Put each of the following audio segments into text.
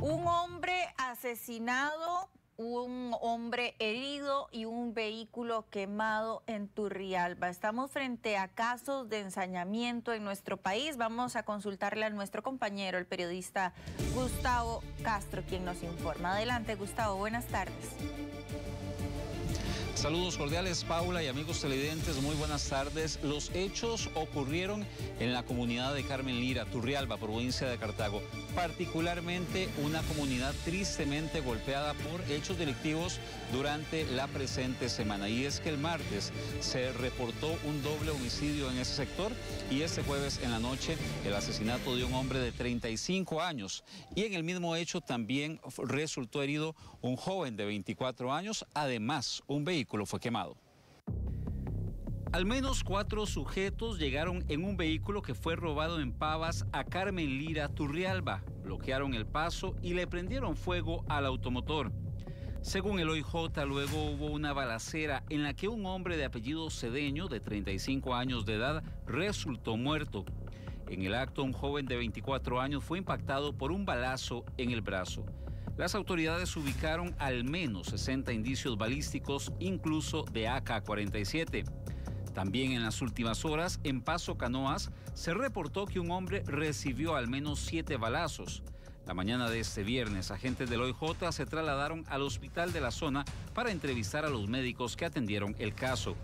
Un hombre asesinado, un hombre herido y un vehículo quemado en Turrialba. Estamos frente a casos de ensañamiento en nuestro país. Vamos a consultarle a nuestro compañero, el periodista Gustavo Castro, quien nos informa. Adelante, Gustavo, buenas tardes. Saludos cordiales, Paula y amigos televidentes, muy buenas tardes. Los hechos ocurrieron en la comunidad de Carmen Lira, Turrialba, provincia de Cartago. Particularmente una comunidad tristemente golpeada por hechos delictivos durante la presente semana. Y es que el martes se reportó un doble homicidio en ese sector y este jueves en la noche el asesinato de un hombre de 35 años. Y en el mismo hecho también resultó herido un joven de 24 años, además un vehículo fue quemado. Al menos 4 sujetos llegaron en un vehículo que fue robado en Pavas a Carmen Lira, Turrialba. Bloquearon el paso y le prendieron fuego al automotor. Según el OIJ, luego hubo una balacera en la que un hombre de apellido Cedeño, de 35 años de edad, resultó muerto. En el acto, un joven de 24 años fue impactado por un balazo en el brazo. Las autoridades ubicaron al menos 60 indicios balísticos, incluso de AK-47. También en las últimas horas, en Paso Canoas, se reportó que un hombre recibió al menos 7 balazos. La mañana de este viernes, agentes del OIJ se trasladaron al hospital de la zona para entrevistar a los médicos que atendieron el caso.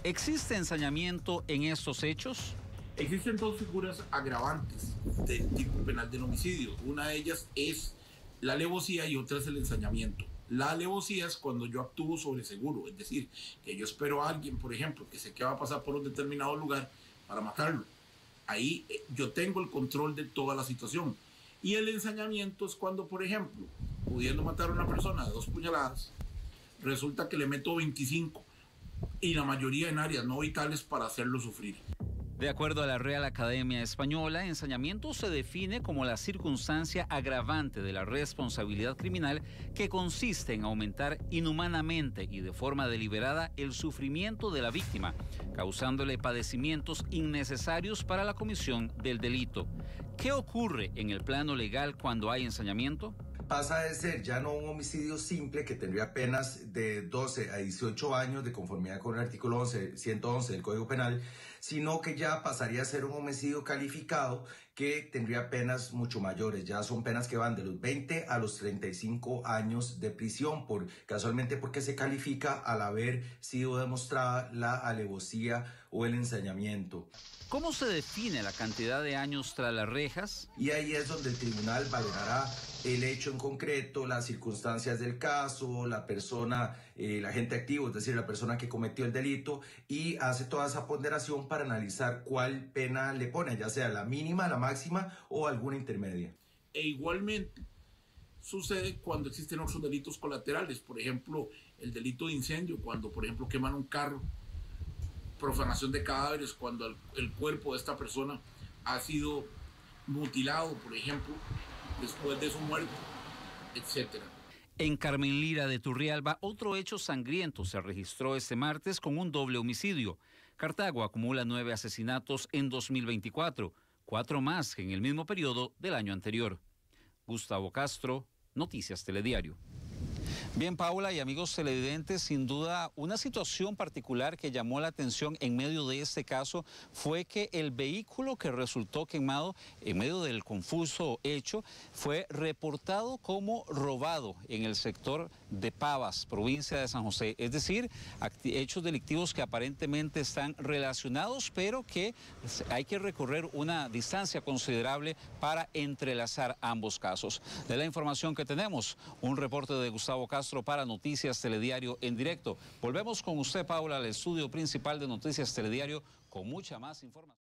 ¿Existe ensañamiento en estos hechos? Existen 2 figuras agravantes del tipo penal del homicidio. Una de ellas es la alevosía y otra es el ensañamiento. La alevosía es cuando yo actúo sobre seguro, es decir, que yo espero a alguien, por ejemplo, que sé que va a pasar por un determinado lugar para matarlo. Ahí yo tengo el control de toda la situación. Y el ensañamiento es cuando, por ejemplo, pudiendo matar a una persona de 2 puñaladas, resulta que le meto 25 y la mayoría en áreas no vitales para hacerlo sufrir. De acuerdo a la Real Academia Española, ensañamiento se define como la circunstancia agravante de la responsabilidad criminal que consiste en aumentar inhumanamente y de forma deliberada el sufrimiento de la víctima, causándole padecimientos innecesarios para la comisión del delito. ¿Qué ocurre en el plano legal cuando hay ensañamiento? Pasa de ser ya no un homicidio simple que tendría penas de 12 a 18 años de conformidad con el artículo 111 del Código Penal, sino que ya pasaría a ser un homicidio calificado que tendría penas mucho mayores. Ya son penas que van de los 20 a los 35 años de prisión, casualmente porque se califica al haber sido demostrada la alevosía o el ensañamiento. ¿Cómo se define la cantidad de años tras las rejas? Y ahí es donde el tribunal valorará el hecho en concreto, las circunstancias del caso, la persona, el agente activo, es decir, la persona que cometió el delito, y hace toda esa ponderación para analizar cuál pena le pone, ya sea la mínima, la máxima o alguna intermedia. E igualmente sucede cuando existen otros delitos colaterales, por ejemplo, el delito de incendio, cuando por ejemplo queman un carro, profanación de cadáveres, cuando el cuerpo de esta persona ha sido mutilado, por ejemplo, después de su muerte, etc. En Carmen Lira de Turrialba, otro hecho sangriento se registró este martes con un doble homicidio. Cartago acumula 9 asesinatos en 2024, 4 más que en el mismo periodo del año anterior. Gustavo Castro, Noticias Telediario. Bien, Paula y amigos televidentes, sin duda una situación particular que llamó la atención en medio de este caso fue que el vehículo que resultó quemado en medio del confuso hecho fue reportado como robado en el sector de Pavas, provincia de San José. Es decir, hechos delictivos que aparentemente están relacionados, pero que hay que recorrer una distancia considerable para entrelazar ambos casos. De la información que tenemos, un reporte de Gustavo Castro para Noticias Telediario en directo. Volvemos con usted, Paula, al estudio principal de Noticias Telediario con mucha más información.